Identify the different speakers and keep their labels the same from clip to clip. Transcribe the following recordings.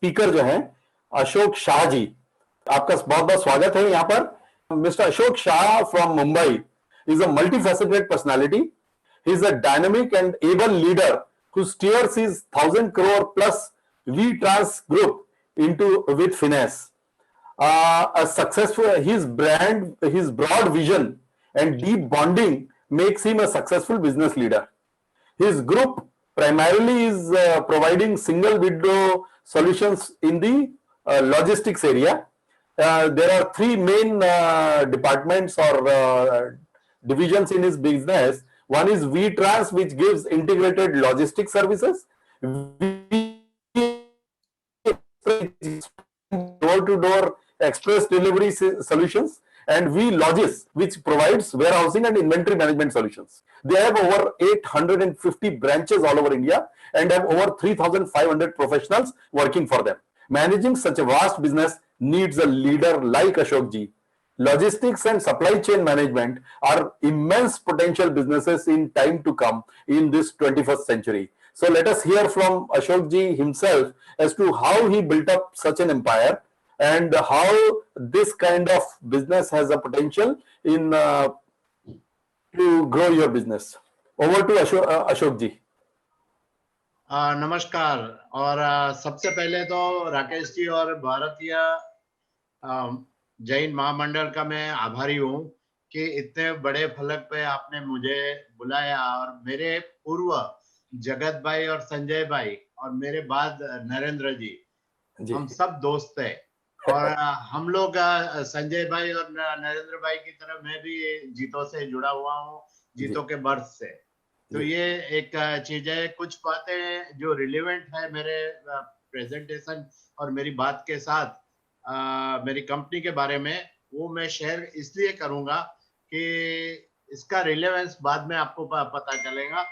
Speaker 1: Speaker जो है अशोक शाह जी, आपका बहुत बहुत स्वागत है यहाँ पर। Mister Ashok Shah from Mumbai is a multifaceted personality. He is a dynamic and able leader who steers his 1,000 crore plus V-Trans group into with finesse. A successful his broad vision and deep bonding makes him a successful business leader. His group primarily is providing single window solutions in the logistics area. There are three main departments or divisions in his business. One is V-Trans, which gives integrated logistics services. Door-to-door express delivery solutions, and V-Logis, which provides warehousing and inventory management solutions. They have over 850 branches all over India and have over 3,500 professionals working for them. Managing such a vast business needs a leader like Ashok ji. Logistics and supply chain management are immense potential businesses in time to come in this 21st century. So let us hear from Ashok ji himself as to how he built up such an empire and how this kind of business has a potential in to grow your business. Over to Ashok ji.
Speaker 2: नमस्कार। और सबसे पहले तो राकेश जी और भारतीय जैन महामंडल का मैं आभारी हूँ कि इतने बड़े फलक पे आपने मुझे बुलाया। और मेरे पूर्व जगत भाई और संजय भाई और मेरे बाद नरेंद्र जी, हम सब दोस्त थे। और हम लोग संजय भाई और नरेंद्र भाई की तरह मैं भी जीतों से जुड़ा हुआ हूँ, जीतों के बर्थ से। तो ये एक चीज है। कुछ बातें जो रिलेवेंट है मेरे प्रेजेंटेशन और मेरी बात के साथ मेरी कंपनी के बारे में, वो मैं शेयर इसलिए करूंगा कि इसका रिलेवेंस बाद में आपको पता चलेगा।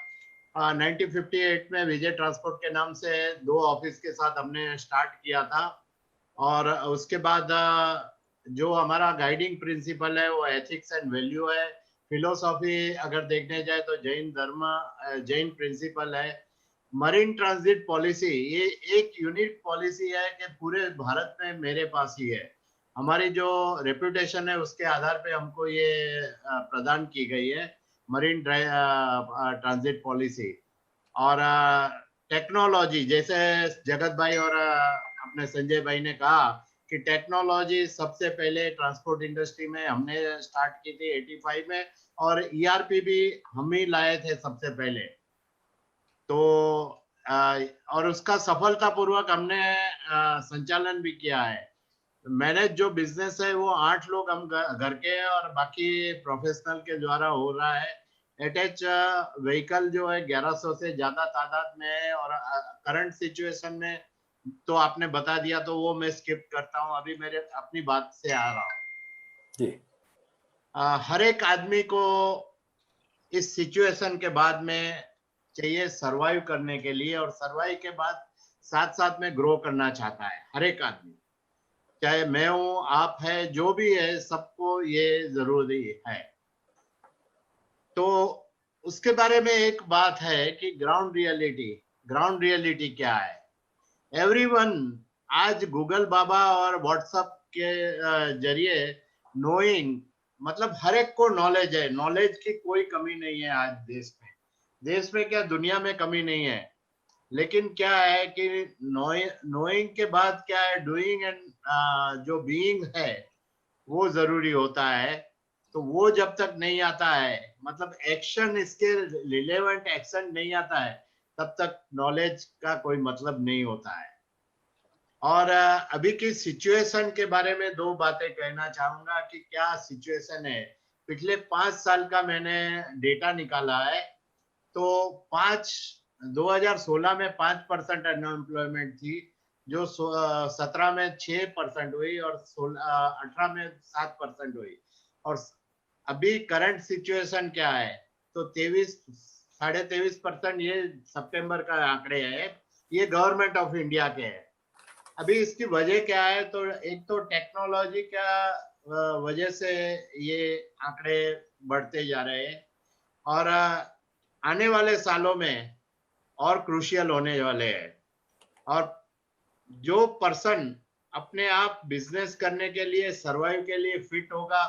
Speaker 2: 1958 में विजय ट्रांसपोर्ट के नाम से 2 ऑफिस के साथ हमने स्टार्ट किया था। और उसके बाद जो हमारा गाइडिंग प्रिंसिपल है वो एथिक्स एंड वैल्यू है। फिलोसॉफी अगर देखने जाए तो जैन धर्म, जैन प्रिंसिपल है। मरीन ट्रांजिट पॉलिसी ये एक यूनिक पॉलिसी है कि पूरे भारत में मेरे पास ही है। हमारी जो रेपुटेशन है उसके आधार पे हमको ये प्रदान की गई है मरीन ट्रांजिट पॉलिसी। और टेक्नोलॉजी, जैसे जगत भाई और अपने संजय भाई ने कहा कि टेक्नोलॉजी सबसे पहले ट्रांसपोर्ट इंडस्ट्री में हमने स्टार्ट की थी 85 में, और ईआरपी भी हम ही लाए थे सबसे पहले। तो और उसका सफलतापूर्वक हमने संचालन भी किया है। मैनेज जो बिजनेस है वो 8 लोग हम घर के हैं और बाकी प्रोफेशनल के द्वारा हो रहा है। अटैच व्हीकल जो है 1100 से ज्यादा तादाद में है। और करंट सिचुएशन में तो आपने बता दिया तो वो मैं स्किप करता हूँ, अभी मेरे अपनी बात से आ रहा हूँ। हर एक आदमी को इस सिचुएशन के बाद में चाहिए सरवाइव करने के लिए, और सरवाइव के बाद साथ साथ में ग्रो करना चाहता है हर एक आदमी, चाहे मैं हूं, आप है, जो भी है, सबको ये जरूरी है। तो उसके बारे में एक बात है कि ग्राउंड रियलिटी क्या है। एवरीवन आज गूगल बाबा और व्हाट्सएप के जरिए नोइंग, मतलब हर एक को नॉलेज है। नॉलेज की कोई कमी नहीं है आज देश में क्या दुनिया में कमी नहीं है। लेकिन क्या है कि नोइंग के बाद क्या है, डूइंग एंड जो बीइंग है वो जरूरी होता है। तो वो जब तक नहीं आता है, मतलब एक्शन, इसके रिलेवेंट एक्शन नहीं आता है, तब तक नॉलेज का कोई मतलब नहीं होता है। और अभी की सिचुएशन के बारे में 2 बातें कहना चाहूंगा कि क्या सिचुएशन है। पिछले 5 साल का मैंने डेटा निकाला है। तो 2016 में 5% अनएम्प्लॉयमेंट थी, जो 17 में 6% हुई और 18 में 7% हुई। और अभी करंट सिचुएशन क्या है, तो 23.5% ये सितंबर का आंकड़े है, ये गवर्नमेंट ऑफ इंडिया के है। अभी इसकी वजह क्या है, तो एक तो टेक्नोलॉजी का वजह से ये आंकड़े बढ़ते जा रहे हैं, और आने वाले सालों में और क्रूशियल होने वाले हैं। और जो पर्सन अपने आप बिजनेस करने के लिए, सर्वाइव के लिए फिट होगा,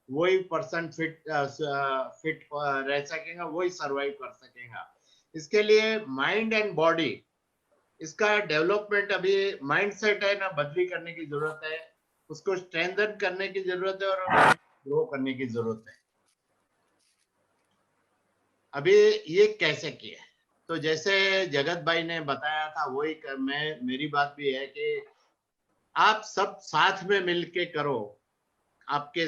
Speaker 2: वही पर्सन फिट रह सकेगा, वही सर्वाइव कर सकेगा। इसके लिए माइंड एंड बॉडी, इसका डेवलपमेंट अभी माइंडसेट है ना, बदली करने की जरूरत है, उसको स्ट्रेंथन करने की जरूरत है और माइंड ग्रो करने की जरूरत है। अभी ये कैसे किया? तो जैसे जगत भाई ने बताया था, वही मेरी बात भी है कि आप सब साथ में मिलके करो। आपके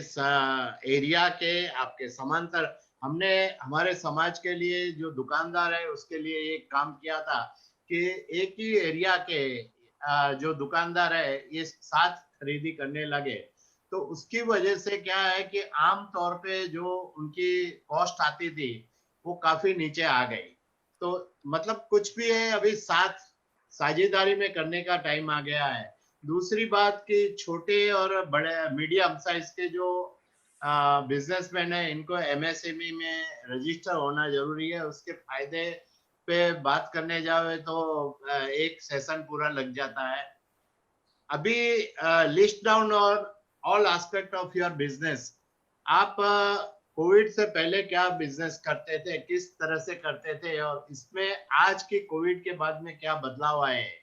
Speaker 2: एरिया के, आपके समांतर, हमने हमारे समाज के लिए जो दुकानदार है उसके लिए एक काम किया था कि एक ही एरिया के जो दुकानदार है ये साथ खरीदी करने लगे। तो उसकी वजह से क्या है कि आम तौर पे जो उनकी कॉस्ट आती थी वो काफी नीचे आ गई। तो मतलब कुछ भी है, अभी साथ साझेदारी में करने का टाइम आ गया है। दूसरी बात कि छोटे और बड़े मीडियम साइज के जो बिजनेसमैन है, इनको एमएसएमई में रजिस्टर होना जरूरी है। उसके फायदे पे बात करने जाओ तो एक सेशन पूरा लग जाता है। अभी लिस्ट डाउन और all aspect of your business. आप कोविड से पहले क्या बिजनेस करते थे, किस तरह से करते थे, और इसमें आज की कोविड के बाद में क्या बदलाव आए हैं,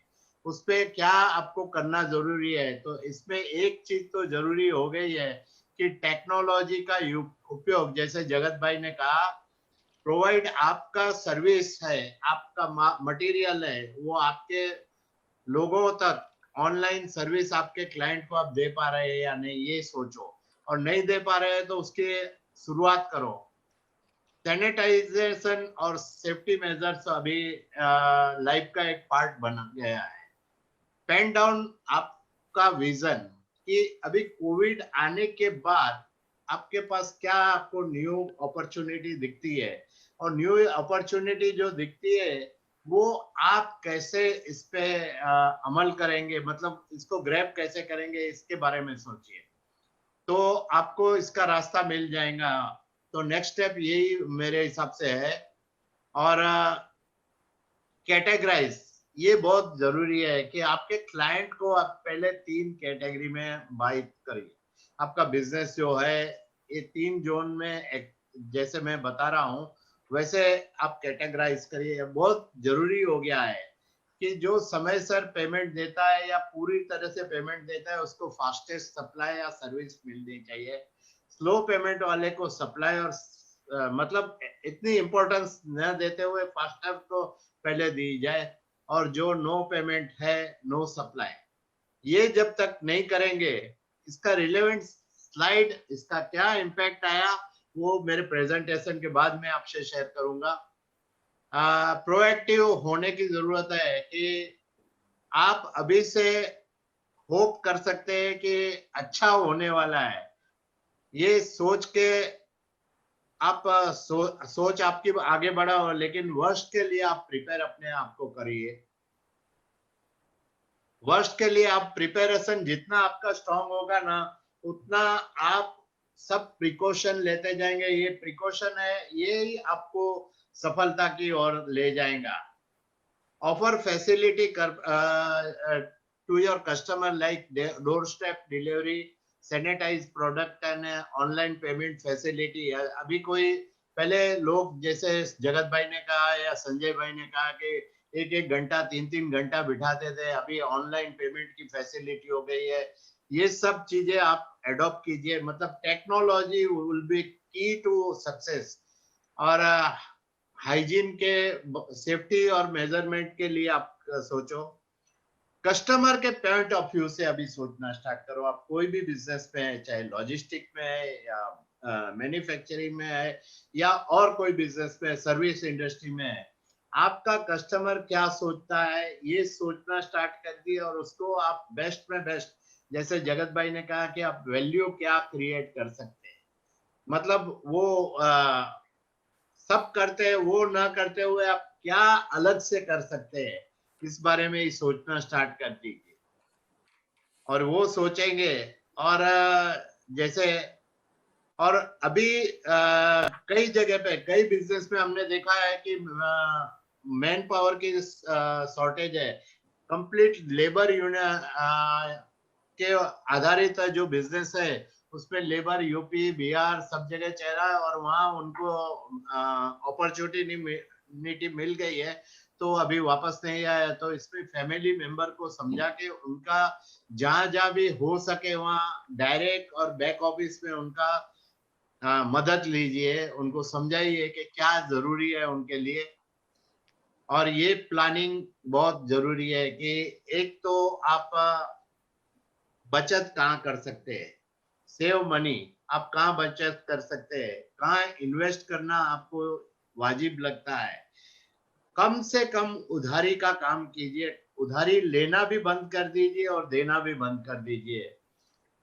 Speaker 2: उस पे क्या आपको करना जरूरी है। तो इसमें एक चीज तो जरूरी हो गई है कि टेक्नोलॉजी का उपयोग, जैसे जगत भाई ने कहा, प्रोवाइड आपका सर्विस है, आपका मटेरियल है, वो आपके लोगों तक ऑनलाइन सर्विस आपके क्लाइंट को आप दे पा रहे हैं या नहीं, ये सोचो। और नहीं दे पा रहे हैं तो उसकी शुरुआत करो। सैनिटाइजेशन और सेफ्टी मेजर्स अभी लाइफ का एक पार्ट बना गया है। पेन डाउन आपका विजन कि अभी कोविड आने के बाद आपके पास क्या आपको न्यू अपॉर्चुनिटी दिखती है, और न्यू अपॉर्चुनिटी जो दिखती है वो आप कैसे इस पे अमल करेंगे, मतलब इसको ग्रैब कैसे करेंगे, इसके बारे में सोचिए, तो आपको इसका रास्ता मिल जाएगा। तो नेक्स्ट स्टेप यही मेरे हिसाब से है। और कैटेगराइज, ये बहुत जरूरी है कि आपके क्लाइंट को आप पहले 3 कैटेगरी में बाइट करिए। आपका बिजनेस जो है ये 3 जोन में जैसे मैं बता रहा हूं वैसे आप कैटेगराइज करिए। बहुत जरूरी हो गया है कि जो समय सर पेमेंट देता है या पूरी तरह से पेमेंट देता है उसको फास्टेस्ट सप्लाई या सर्विस मिलनी चाहिए। स्लो पेमेंट वाले को सप्लाई और मतलब इतनी इंपॉर्टेंस न देते हुए फास्टर को पहले दी जाए। और जो नो पेमेंट है, नो सप्लाई, ये जब तक नहीं करेंगे, इसका रिलेवेंट स्लाइड, इसका क्या इम्पैक्ट आया वो मेरे प्रेजेंटेशन के बाद में आपसे शेयर करूंगा। प्रोएक्टिव होने की जरूरत है कि आप अभी से होप कर सकते हैं कि अच्छा होने वाला है, ये सोच के आप सोच आपकी आगे बढ़ा हो, लेकिन वर्स्ट के लिए आप प्रिपेयर अपने आप को करिए। वर्स्ट के लिए आप प्रिपरेशन जितना आपका स्ट्रांग होगा ना, उतना आप सब प्रिकॉशन लेते जाएंगे। ये प्रिकॉशन है, ये ही आपको सफलता की ओर ले जाएगा। Offer facility to your customer like door step delivery, sanitize product and online payment facility. अभी कोई, पहले लोग जैसे जगत भाई ने कहा या संजय भाई ने कहा कि 1-1 घंटा 3-3 घंटा बिठाते थे, अभी ऑनलाइन पेमेंट की फैसिलिटी हो गई है। ये सब चीजें आप एडॉप्ट कीजिए, मतलब टेक्नोलॉजी विल बी की टू सक्सेस। और हाइजीन के, सेफ्टी और मेजरमेंट के लिए आप सोचो। कस्टमर के पॉइंट ऑफ व्यू से अभी सोचना स्टार्ट करो। आप कोई भी बिजनेस में है, चाहे लॉजिस्टिक में है या मैन्युफैक्चरिंग में है या और कोई बिजनेस में, सर्विस इंडस्ट्री में है, आपका कस्टमर क्या सोचता है ये सोचना स्टार्ट कर दिए, और उसको आप बेस्ट में बेस्ट, जैसे जगत भाई ने कहा कि आप वैल्यू क्या क्रिएट कर सकते हैं, मतलब वो सब करते हैं वो ना करते हुए आप क्या अलग से कर सकते हैं, इस बारे में ही सोचना स्टार्ट कर दीजिए। और वो सोचेंगे, और जैसे, और अभी कई जगह पे, कई बिजनेस में हमने देखा है कि मैन पावर की शॉर्टेज है। कंप्लीट लेबर यूनियन के आधारित जो बिजनेस है उसमें लेबर यूपी बिहार सब जगह चल रहा है और वहाँ उनको अपॉर्चुनिटी मिल गई है तो अभी वापस नहीं आया। तो इसमें फैमिली मेंबर को समझा के उनका जहां जहां भी हो सके वहाँ डायरेक्ट और बैक ऑफिस में उनका मदद लीजिए, उनको समझाइए कि क्या जरूरी है उनके लिए। और ये प्लानिंग बहुत जरूरी है कि एक तो आप बचत कहाँ कर सकते हैं, सेव मनी, आप कहाँ बचत कर सकते हैं, कहाँ इन्वेस्ट करना आपको वाजिब लगता है। कम से कम उधारी का काम कीजिए, उधारी लेना भी बंद कर दीजिए और देना भी बंद कर दीजिए।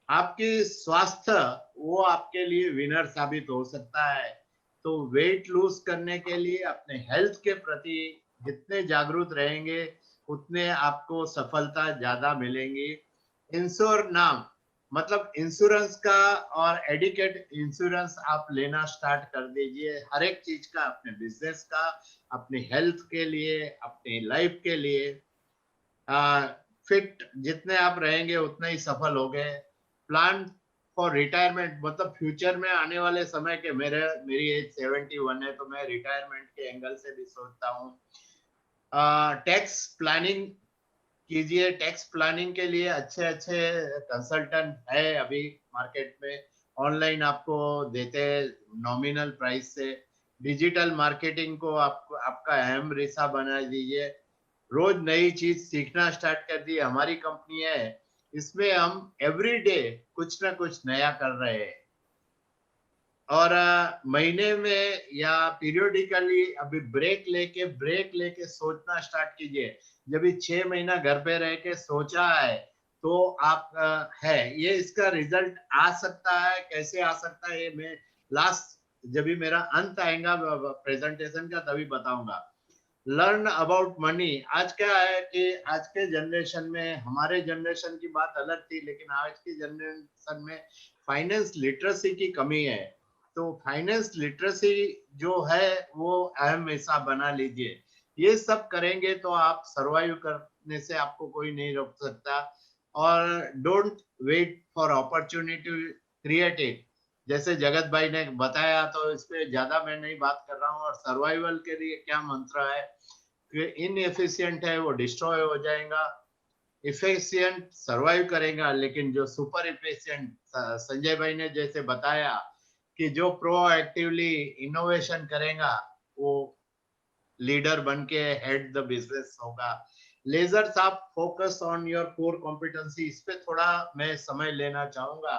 Speaker 2: आपकी स्वास्थ्य वो आपके लिए विनर साबित हो सकता है। तो वेट लूज करने के लिए अपने हेल्थ के प्रति जितने जागरूक रहेंगे उतने आपको सफलता ज्यादा मिलेंगी। इंश्योर नाम मतलब इंश्योरेंस का और एडिकेट इंश्योरेंस आप लेना स्टार्ट कर दीजिए हर एक चीज का, अपने बिजनेस का, अपने हेल्थ के लिए, अपनी लाइफ के लिए। फिट जितने आप रहेंगे उतने ही सफल हो गए। प्लान फॉर रिटायरमेंट मतलब फ्यूचर में आने वाले समय के मेरी एज 71 है तो मैं रिटायरमेंट के एंगल से भी सोचता हूँ। टैक्स प्लानिंग कीजिए, टैक्स प्लानिंग के लिए अच्छे अच्छे कंसल्टेंट है अभी मार्केट में, ऑनलाइन आपको देते हैं नॉमिनल प्राइस से। डिजिटल मार्केटिंग को आपको आपका अहम हिस्सा बना दीजिए। रोज नई चीज सीखना स्टार्ट कर दी। हमारी कंपनी है इसमें हम एवरी डे कुछ ना कुछ नया कर रहे हैं और महीने में या पीरियोडिकली अभी ब्रेक लेके सोचना स्टार्ट कीजिए। जब 6 महीना घर पे रह के सोचा है तो आप है ये इसका रिजल्ट आ सकता है, कैसे आ सकता है ये मैं लास्ट जब भी मेरा अंत आएगा प्रेजेंटेशन का तभी बताऊंगा। Learn about money. आज क्या है कि आज के जनरेशन में, हमारे जनरेशन की बात अलग थी लेकिन आज की जनरेशन में फाइनेंस लिटरेसी की कमी है। तो फाइनेंस लिटरेसी जो है वो अहम हिस्सा बना लीजिए। ये सब करेंगे तो आप सरवाइव करने से आपको कोई नहीं रोक सकता। और don't wait for opportunity, create it. जैसे जगत भाई ने बताया तो इस पे ज्यादा मैं नहीं बात कर रहा हूँ। और सर्वाइवल के लिए क्या मंत्र है कि इनएफिशिएंट है वो डिस्ट्रॉय हो जाएगा, इफिशिएंट सर्वाइव करेगा। लेकिन जो सुपर इफिशिएंट, संजय भाई ने जैसे बताया कि जो प्रोएक्टिवली इनोवेशन करेगा वो लीडर बन के हेड द बिजनेस होगा। लेजर्स आप focus on your core competency. इस पे थोड़ा मैं समय लेना चाहूंगा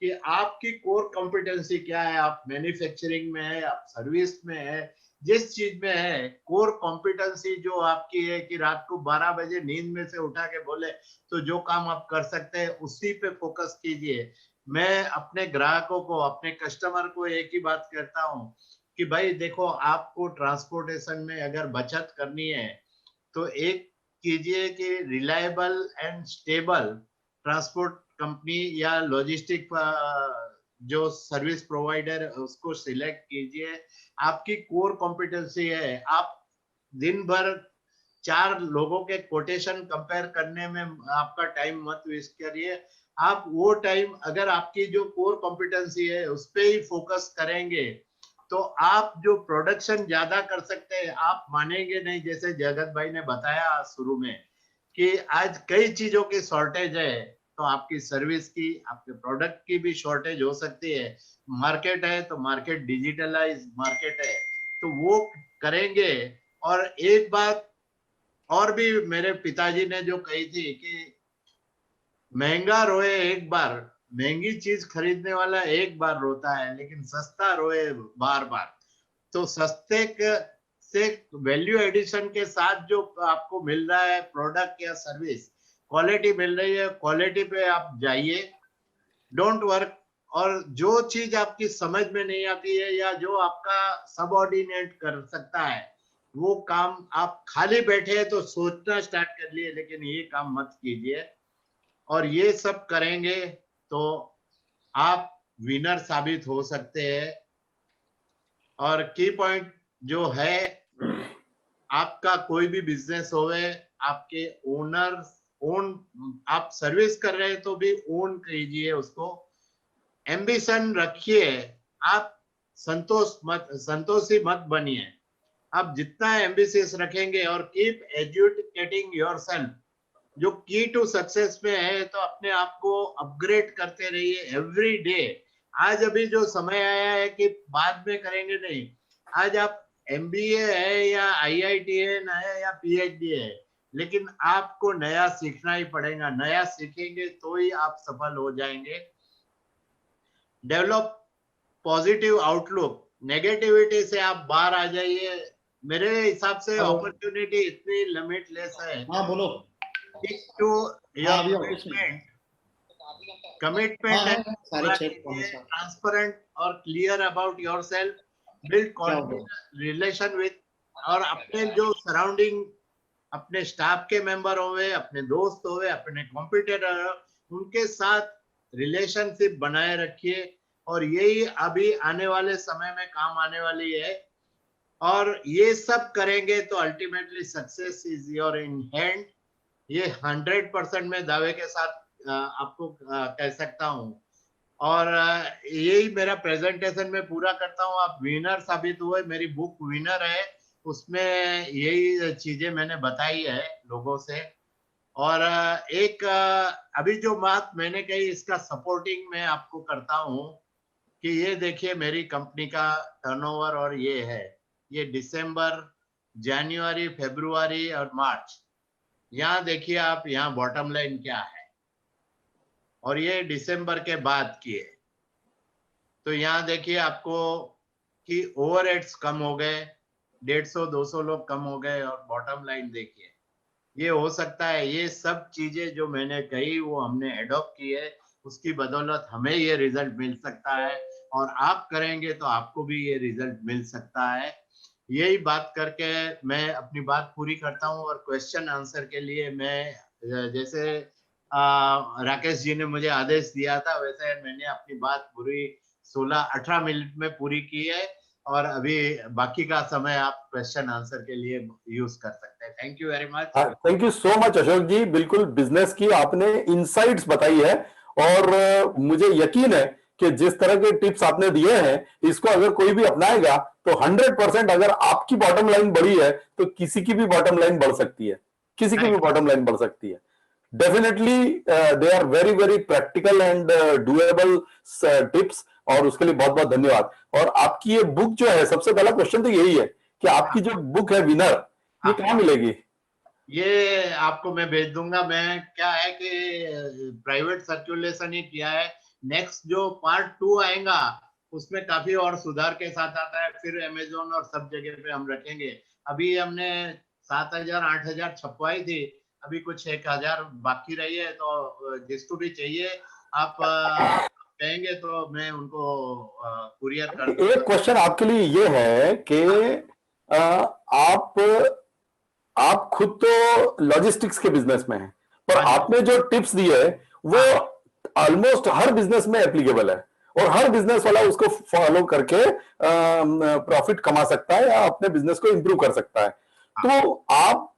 Speaker 2: कि आपकी कोर कॉम्पिटेंसी क्या है। आप मैन्युफैक्चरिंग में है, आप सर्विस में है, जिस चीज में है कोर कॉम्पिटेंसी जो आपकी है कि रात को 12 बजे नींद में से उठा के बोले तो जो काम आप कर सकते हैं उसी पे फोकस कीजिए। मैं अपने ग्राहकों को, अपने कस्टमर को एक ही बात कहता हूँ कि भाई देखो आपको ट्रांसपोर्टेशन में अगर बचत करनी है तो एक कीजिए कि reliable and stable transport company या लॉजिस्टिक जो सर्विस प्रोवाइडर है उसको सिलेक्ट कीजिए। आपकी कोर कॉम्पिटेंसी है। आप दिन भर 4 लोगों के कोटेशन कंपेयर करने में आपका टाइम मत वेस्ट करिए। आप वो टाइम अगर आपकी जो कोर कॉम्पिटेंसी है उस पर ही फोकस करेंगे तो आप जो प्रोडक्शन ज्यादा कर सकते हैं। आप मानेंगे नहीं, जैसे जगत भाई ने बताया शुरू में कि आज कई चीजों की शॉर्टेज है तो आपकी सर्विस की, आपके प्रोडक्ट की भी शॉर्टेज हो सकती है। मार्केट है तो मार्केट डिजिटलाइज मार्केट है तो वो करेंगे। और एक बात और भी मेरे पिताजी ने जो कही थी कि महंगा रोए एक बार, महंगी चीज खरीदने वाला एक बार रोता है लेकिन सस्ता रोए बार बार। तो सस्ते से वैल्यू एडिशन के साथ जो आपको मिल रहा है प्रोडक्ट या सर्विस, क्वालिटी मिल रही है, क्वालिटी पे आप जाइए, डोंट वर्क। और जो चीज आपकी समझ में नहीं आती है या जो आपका सबऑर्डिनेट कर सकता है वो काम आप खाली बैठे हैं तो सोचना स्टार्ट कर लिए लेकिन ये काम मत कीजिए। और ये सब करेंगे तो आप विनर साबित हो सकते हैं। और की पॉइंट जो है आपका कोई भी बिजनेस होवे, आपके आप सर्विस कर रहे हैं तो भी ओन कीजिए उसको, एम्बिशन रखिए, आप संतोषी मत बनिए। आप जितना एम्बिशियस रखेंगे और कीप एजुकेटिंग योरसेल्फ, जो की टू सक्सेस में है, तो अपने आप को अपग्रेड करते रहिए एवरी डे। आज अभी जो समय आया है कि बाद में करेंगे नहीं, आज आप एमबीए है या आईआईटीएन है या पीएचडी है, लेकिन आपको नया सीखना ही पड़ेगा। नया सीखेंगे तो ही आप सफल हो जाएंगे। डेवलप पॉजिटिव आउटलुक, नेगेटिविटी से आप बाहर आ जाइए। मेरे हिसाब से
Speaker 3: हेलो।
Speaker 2: अपॉर्चुनिटी इतनी लिमिटलेस है।
Speaker 3: हाँ बोलो।
Speaker 2: Stick to your
Speaker 3: हाँ अभी ऑफिस में।
Speaker 2: कमिटमेंट
Speaker 3: हाँ
Speaker 2: है,
Speaker 3: हाँ साढ़े
Speaker 2: पूरा
Speaker 3: 6
Speaker 2: कीजिए,
Speaker 3: पौने 7।
Speaker 2: ट्रांसपेरेंट और क्लियर अबाउट योरसेल्फ, बिल्ड
Speaker 3: क्या हो
Speaker 2: कॉन्फिडेंस रिलेशन विद, और अपने जो सराउंडिंग, अपने स्टाफ के मेंबर होवे, अपने दोस्त होवे, अपने कॉम्पिटिटर, उनके साथ रिलेशनशिप बनाए रखिए। और यही अभी आने वाले समय में काम आने वाली है। और ये सब करेंगे तो ultimately success is your in hand. ये 100% में दावे के साथ आपको कह सकता हूँ। और यही मेरा प्रेजेंटेशन में पूरा करता हूँ। आप विनर साबित हुए, मेरी बुक विनर है, उसमें यही चीजें मैंने बताई है लोगों से। और एक अभी जो बात मैंने कही, इसका सपोर्टिंग मैं आपको करता हूँ कि ये देखिए मेरी कंपनी का टर्नओवर, और ये है, ये दिसंबर, जनवरी, फरवरी और मार्च। यहाँ देखिए आप, यहाँ बॉटम लाइन क्या है, और ये दिसंबर के बाद की है। तो यहाँ देखिए आपको कि ओवरहेड्स कम हो गए, 150-200 लोग कम हो गए, और बॉटम लाइन देखिए। ये हो सकता है, ये सब चीजें जो मैंने कही वो हमने एडॉप्ट की है, उसकी बदौलत हमें ये रिजल्ट मिल सकता है, और आप करेंगे तो आपको भी ये रिजल्ट मिल सकता है। यही बात करके मैं अपनी बात पूरी करता हूँ। और क्वेश्चन आंसर के लिए मैं जैसे राकेश जी ने मुझे आदेश दिया था, वैसे मैंने अपनी बात पूरी 16-18 मिनट में पूरी की है। और अभी बाकी का समय आप क्वेश्चन आंसर के लिए यूज कर सकते हैं। Thank you very much.
Speaker 1: Thank you so much Ashok ji, बिल्कुल बिजनेस की आपने इनसाइट्स बताई है। और मुझे यकीन है कि जिस तरह के टिप्स आपने दिए हैं, इसको अगर कोई भी अपनाएगा तो 100%, अगर आपकी बॉटम लाइन बढ़ी है तो किसी की भी बॉटम लाइन बढ़ सकती है, किसी की भी बॉटम लाइन बढ़ सकती है। Definitely they are very very practical and doable tips, और उसके लिए बहुत बहुत धन्यवाद। और आपकी ये बुक जो है, सबसे पहला क्वेश्चन तो यही है कि आपकी जो बुक है विनर, ये कहाँ मिलेगी?
Speaker 2: ये आपको मैं भेज दूंगा। मैं क्या है कि प्राइवेट सर्कुलेशन ही किया है। नेक्स्ट जो पार्ट 2 आएगा उसमें काफी और सुधार के साथ आता है, फिर अमेजोन और सब जगह पे हम रखेंगे। अभी हमने 7,000-8,000 छपवाई थी, अभी कुछ 1,000 बाकी रही है। तो जिसको भी चाहिए आप कहेंगे तो मैं उनको कुरियर कर दूंगा।
Speaker 1: एक क्वेश्चन आपके लिए ये है कि आप खुद तो लॉजिस्टिक्स के बिजनेस में हैं, पर
Speaker 2: हाँ जी।
Speaker 1: आपने जो टिप्स दिए वो
Speaker 2: हाँ।
Speaker 1: ऑलमोस्ट हर बिजनेस में एप्लीकेबल है, और हर बिजनेस वाला उसको फॉलो करके प्रॉफिट कमा सकता है या अपने बिजनेस को इंप्रूव कर सकता है। तो आप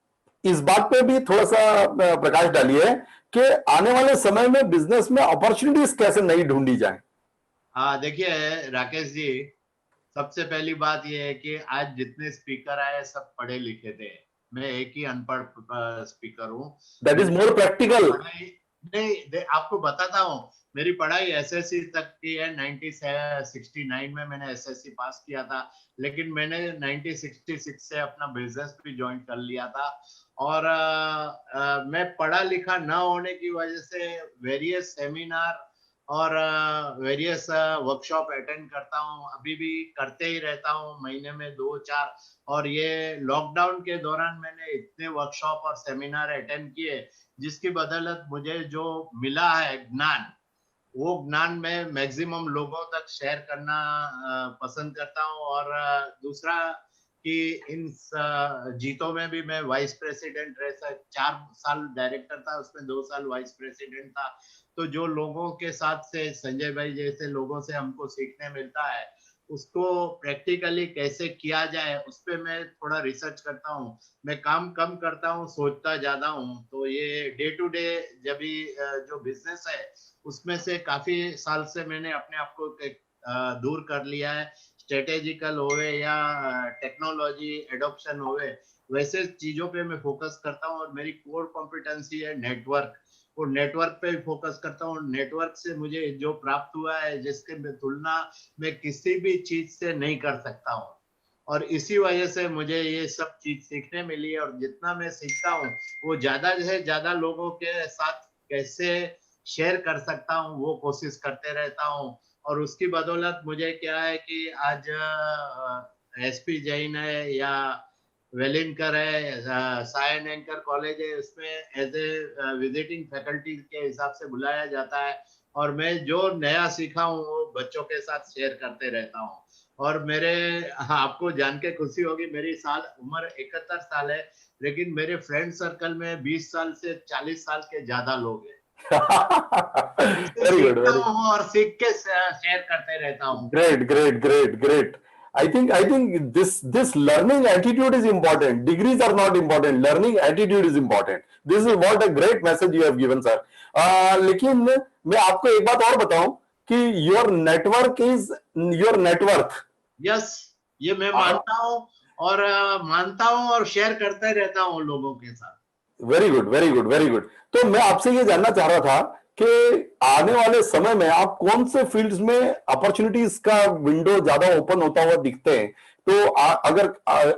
Speaker 1: इस बात पे भी थोड़ा सा प्रकाश डालिए कि आने वाले समय में बिजनेस में अपॉर्चुनिटीज कैसे नई ढूंढी जाए।
Speaker 2: हाँ देखिए राकेश जी, सबसे पहली बात यह है कि आज जितने स्पीकर आए सब पढ़े लिखे थे। मैं एक ही अनपढ़ स्पीकर हूँ।
Speaker 1: That is more practical.
Speaker 2: नहीं, आपको बताता हूँ, मेरी पढ़ाई एसएससी तक की है। 1969 में मैंने एसएससी पास किया था, लेकिन मैंने 1966 से अपना बिजनेस भी ज्वाइन कर लिया था। और मैं पढ़ा लिखा न होने की वजह से वेरियस सेमिनार और वेरियस वर्कशॉप अटेंड करता हूँ, अभी भी करते ही रहता हूँ, महीने में 2-4। और ये लॉकडाउन के दौरान मैंने इतने वर्कशॉप और सेमिनार अटेंड किए, जिसकी बदौलत मुझे जो मिला है ज्ञान, वो ज्ञान में मैक्सिमम लोगों तक शेयर करना पसंद करता हूँ। और दूसरा कि इन जीतों में भी मैं वाइस प्रेसिडेंट रह 4 साल डायरेक्टर था, उसमें 2 साल वाइस प्रेसिडेंट था। तो जो लोगों के साथ से, संजय भाई जैसे लोगों से हमको सीखने मिलता है, उसको प्रैक्टिकली कैसे किया जाए उस पे मैं थोड़ा रिसर्च करता हूँ। मैं काम कम करता हूँ, सोचता ज्यादा हूँ। तो ये डे टू डे जब भी जो बिजनेस है उसमें से काफी साल से मैंने अपने आप को दूर कर लिया है। स्ट्रेटेजिकल होवे या टेक्नोलॉजी एडॉप्शन होवे, वैसे चीजों पे मैं फोकस करता हूँ। और मेरी कोर कॉम्पिटेंसी है नेटवर्क, और नेटवर्क पे भी फोकस करता हूँ। नेटवर्क से मुझे जो प्राप्त हुआ है जिसके तुलना मैं किसी भी चीज से नहीं कर सकता हूँ। और इसी वजह से मुझे ये सब चीज सीखने मिली है। और जितना मैं सीखता हूँ वो ज्यादा से ज्यादा लोगों के साथ कैसे शेयर कर सकता हूँ वो कोशिश करते रहता हूँ। और उसकी बदौलत मुझे क्या है कि आज एसपी जैन है या वेलिनकर है, सायन एंकर कॉलेज है, उसमें एज ए विजिटिंग फैकल्टी के हिसाब से बुलाया जाता है। और मैं जो नया सीखा हूँ वो बच्चों के साथ शेयर करते रहता हूँ। और मेरे, हाँ, आपको जान के खुशी होगी, मेरी उम्र 71 साल है, लेकिन मेरे फ्रेंड सर्कल में 20 साल से 40 साल के ज्यादा लोग हैं। उनसे
Speaker 1: वेरी गुड,
Speaker 2: सीखता
Speaker 1: वेरी
Speaker 2: हूँ और सीख के शेयर करते रहता हूँ।
Speaker 1: great, great, great, great. I think this learning attitude is important. Degrees are not important. Learning attitude is important. This is what a great message you have given, sir. लेकिन मैं आपको एक बात और बताऊं कि your network is your net worth.
Speaker 2: Yes, ये मैं मानता हूँ। और मानता हूँ और शेयर करते रहता हूँ लोगों के साथ।
Speaker 1: Very good, very good, very good. तो मैं आपसे ये जानना चाह रहा था कि आने वाले समय में आप कौन से फील्ड्स में अपॉर्चुनिटीज का विंडो ज्यादा ओपन होता हुआ दिखते हैं। तो अगर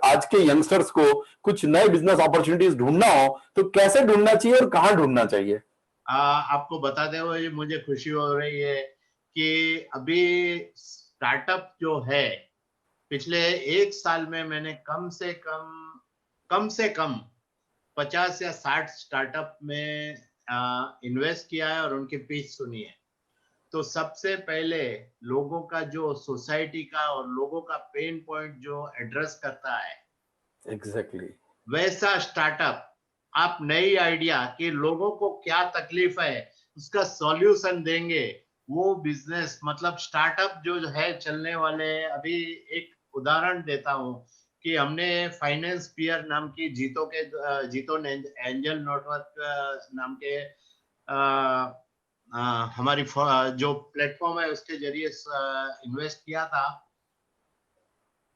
Speaker 1: आज के यंगस्टर्स को कुछ नए बिजनेस अपॉर्चुनिटीज ढूंढना हो तो कैसे ढूंढना चाहिए और कहाँ ढूंढना चाहिए?
Speaker 2: आपको बताते हुए मुझे खुशी हो रही है कि अभी स्टार्टअप जो है, पिछले 1 साल में मैंने कम से कम 50 या 60 स्टार्टअप में इन्वेस्ट किया है और उनकी पिच सुनी है। तो सबसे पहले लोगों का जो सोसाइटी का और लोगों का पेन पॉइंट जो एड्रेस करता है,
Speaker 1: एग्जैक्टली।
Speaker 2: वैसा स्टार्टअप, आप नई आइडिया कि लोगों को क्या तकलीफ है उसका सॉल्यूशन देंगे, वो बिजनेस मतलब स्टार्टअप जो है चलने वाले। अभी एक उदाहरण देता हूँ कि हमने फाइनेंस पियर नाम की जीतो एंजल नेटवर्क नाम के हमारी जो प्लेटफॉर्म है उसके जरिए इन्वेस्ट किया था।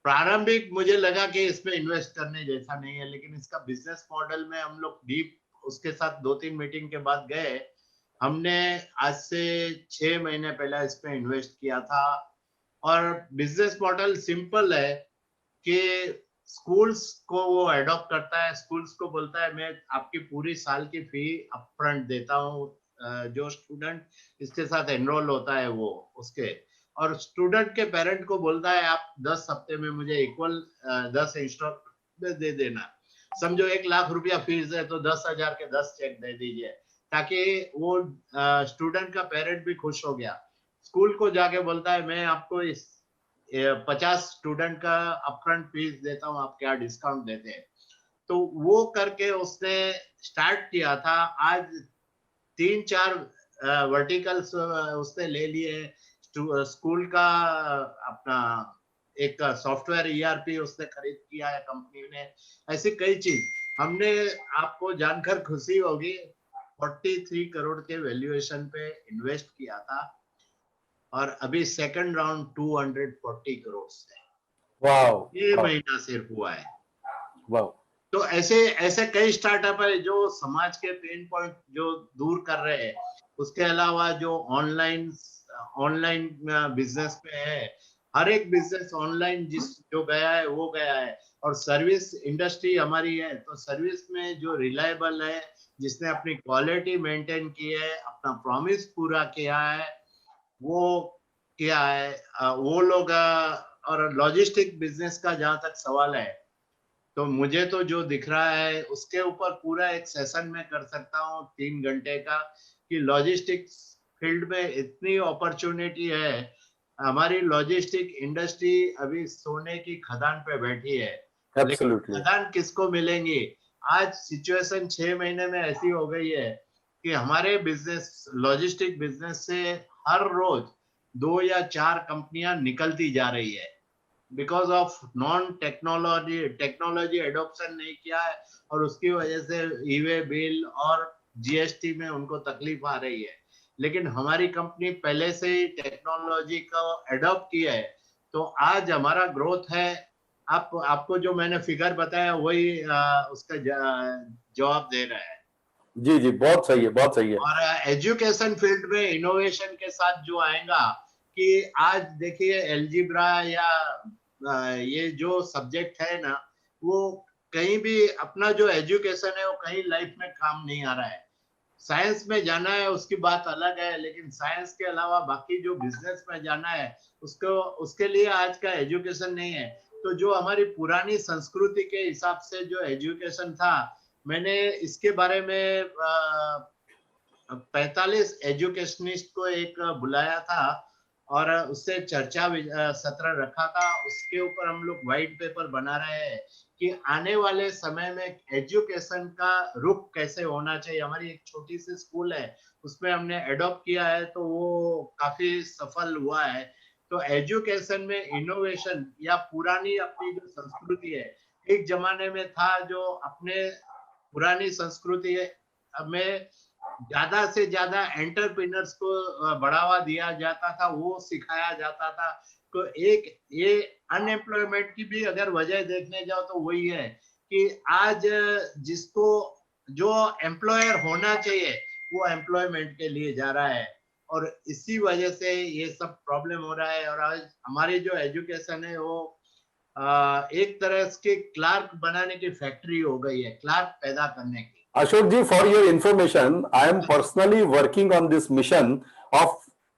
Speaker 2: प्रारंभिक मुझे लगा कि इसमें इन्वेस्ट करने जैसा नहीं है, लेकिन इसका बिजनेस मॉडल में हम लोग डीप उसके साथ 2-3 मीटिंग के बाद गए। हमने आज से 6 महीने पहले इस पे इन्वेस्ट किया था। और बिजनेस मॉडल सिंपल है कि स्कूल्स को वो एडॉप्ट करता है। स्कूल्स को बोलता है मैं आपकी पूरी साल की फी अपफ्रंट देता हूँ, जो स्टूडेंट इसके साथ एनरोल होता है वो उसके। और स्टूडेंट के पेरेंट को बोलता है आप 10 हफ्ते में मुझे इक्वल 10 इंस्टॉलमेंट दे देना। समझो 1 लाख रुपया फीस है तो 10,000 के 10 चेक दे दीजिए, ताकि वो स्टूडेंट का पेरेंट भी खुश हो गया। स्कूल को जाके बोलता है मैं आपको इस 50 स्टूडेंट का अपफ्रंट फीस देता हूँ, आप क्या डिस्काउंट देते हैं। तो वो करके उसने स्टार्ट किया था। आज 3-4 वर्टिकल्स उसने ले लिए। स्कूल का अपना एक सॉफ्टवेयर ईआरपी उसने खरीद किया है कंपनी ने। ऐसी कई चीज हमने, आपको जानकर खुशी होगी, 43 करोड़ के वैल्यूएशन पे इन्वेस्ट किया था। और अभी सेकंड राउंड 240 करोड़ से
Speaker 1: वाह,
Speaker 2: ये
Speaker 1: वाह,
Speaker 2: महीना सिर्फ हुआ है।
Speaker 1: वाह।
Speaker 2: तो ऐसे ऐसे कई स्टार्टअप है जो समाज के पेन पॉइंट जो दूर कर रहे हैं। उसके अलावा जो ऑनलाइन ऑनलाइन बिजनेस पे है, हर एक बिजनेस ऑनलाइन जिस जो गया है वो गया है। और सर्विस इंडस्ट्री हमारी है, तो सर्विस में जो रिलायबल है, जिसने अपनी क्वालिटी मेंटेन की है, अपना प्रॉमिस पूरा किया है, वो किया है, वो लोग। और लॉजिस्टिक बिजनेस का जहां तक सवाल है, तो मुझे तो जो दिख रहा है उसके ऊपर पूरा एक सेशन में कर सकता हूँ 3 घंटे का, कि लॉजिस्टिक्स फील्ड में इतनी अपॉर्चुनिटी है। हमारी लॉजिस्टिक इंडस्ट्री अभी सोने की खदान पे बैठी है, लेकिन
Speaker 1: एब्सोल्युटली।
Speaker 2: खदान किसको मिलेंगी? आज सिचुएशन 6 महीने में ऐसी हो गई है कि हमारे बिजनेस लॉजिस्टिक बिजनेस से हर रोज 2 या 4 कंपनियां निकलती जा रही है, because of non technology adoption नहीं किया है, और उसकी वजह से ई वे बिल और जीएसटी में उनको तकलीफ आ रही है। लेकिन हमारी कंपनी पहले से ही टेक्नोलॉजी को एडॉप्ट किया है, तो आज हमारा ग्रोथ है। आपको जो मैंने फिगर बताया वही उसका जवाब दे रहा है।
Speaker 1: जी जी, बहुत सही है, बहुत सही है।
Speaker 2: और एजुकेशन फील्ड में इनोवेशन के साथ जो आएगा कि आज देखिए एलजीब्रा या ये जो सब्जेक्ट है ना, वो कहीं भी अपना जो एजुकेशन है वो कहीं लाइफ में काम नहीं आ रहा है। साइंस में जाना है उसकी बात अलग है, लेकिन साइंस के अलावा बाकी जो बिजनेस में जाना है उसको उसके लिए आज का एजुकेशन नहीं है। तो जो हमारी पुरानी संस्कृति के हिसाब से जो एजुकेशन था, मैंने इसके बारे में 45 एजुकेशनिस्ट को एक बुलाया था और उससे चर्चा सत्र रखा था। उसके ऊपर हम लोग व्हाइट पेपर बना रहे हैं कि आने वाले समय में एजुकेशन का रुख कैसे होना चाहिए। हमारी एक छोटी सी स्कूल है, उसमें हमने एडॉप्ट किया है, तो वो काफी सफल हुआ है। तो एजुकेशन में इनोवेशन या पुरानी अपनी जो संस्कृति है, एक जमाने में था जो अपने पुरानी संस्कृति में ज्यादा से ज्यादा एंटरप्रेन्योर्स को बढ़ावा दिया जाता था, वो सिखाया जाता था। तो एक ये अनएम्प्लॉयमेंट की भी अगर वजह देखने जाओ तो वही है कि आज जिसको जो एम्प्लॉयर होना चाहिए वो एम्प्लॉयमेंट के लिए जा रहा है, और इसी वजह से ये सब प्रॉब्लम हो रहा है। और आज हमारी जो एजुकेशन है वो एक तरह के क्लार्क बनाने की फैक्ट्री हो गई है, क्लार्क पैदा करने की।
Speaker 1: Ashok ji, for your information, I am personally working on this mission of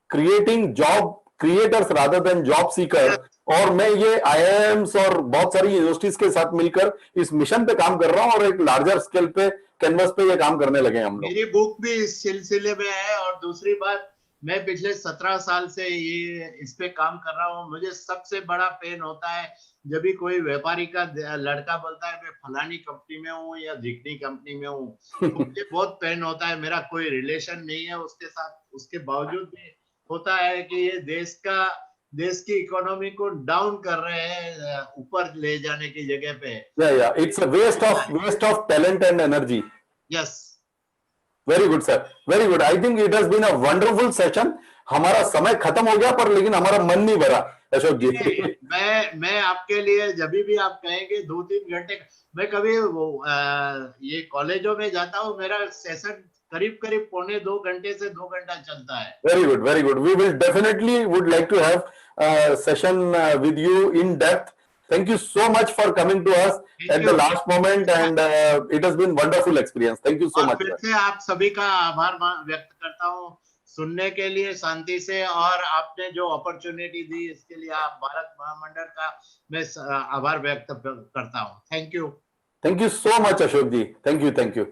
Speaker 1: creating job creators rather than job seeker. और मैं ये IIMs और बहुत सारी यूनिवर्सिटीज के साथ मिलकर इस मिशन पे काम कर रहा हूँ, और एक लार्जर स्केल पे कैनवस पे ये काम करने लगे हम लोग।
Speaker 2: मेरी बुक भी इस सिलसिले में है। और दूसरी बात, मैं पिछले 17 साल से ये इस पे काम कर रहा हूँ। मुझे सबसे बड़ा पेन होता है जब भी कोई व्यापारी का लड़का बोलता है मैं फलानी कंपनी में हूँ या ढिकनी कंपनी में हूँ, मुझे बहुत पेन होता है। मेरा कोई रिलेशन नहीं है उसके साथ, उसके बावजूद भी होता है कि ये देश की इकोनॉमी को डाउन कर रहे हैं ऊपर ले जाने की जगह पे।
Speaker 1: Yeah, it's a waste of talent and energy.
Speaker 2: Yes,
Speaker 1: very good sir, very good. I think it has been a wonderful session. हमारा समय खत्म हो गया, पर लेकिन हमारा मन नहीं भरा अशोक जी।
Speaker 2: मैं आपके लिए जब भी आप कहेंगे 2-3 घंटे, मैं कभी ये कॉलेजों में जाता हूँ, मेरा सेशन करीब करीब 1.25 घंटे से 2 घंटा चलता है।
Speaker 1: Very good, very good. We will definitely would like to have session with you in depth. Thank you so much for coming to us at the last moment, and it has been wonderful experience. Thank you so much.
Speaker 2: फिर से आप सभी का आभार व्यक्त करता हूँ सुनने के लिए शांति से, और आपने जो अपॉर्चुनिटी दी इसके लिए आप भारत महामंडल का मैं आभार व्यक्त करता हूँ। Thank you.
Speaker 1: Thank you so much, Ashok ji. Thank you, thank you.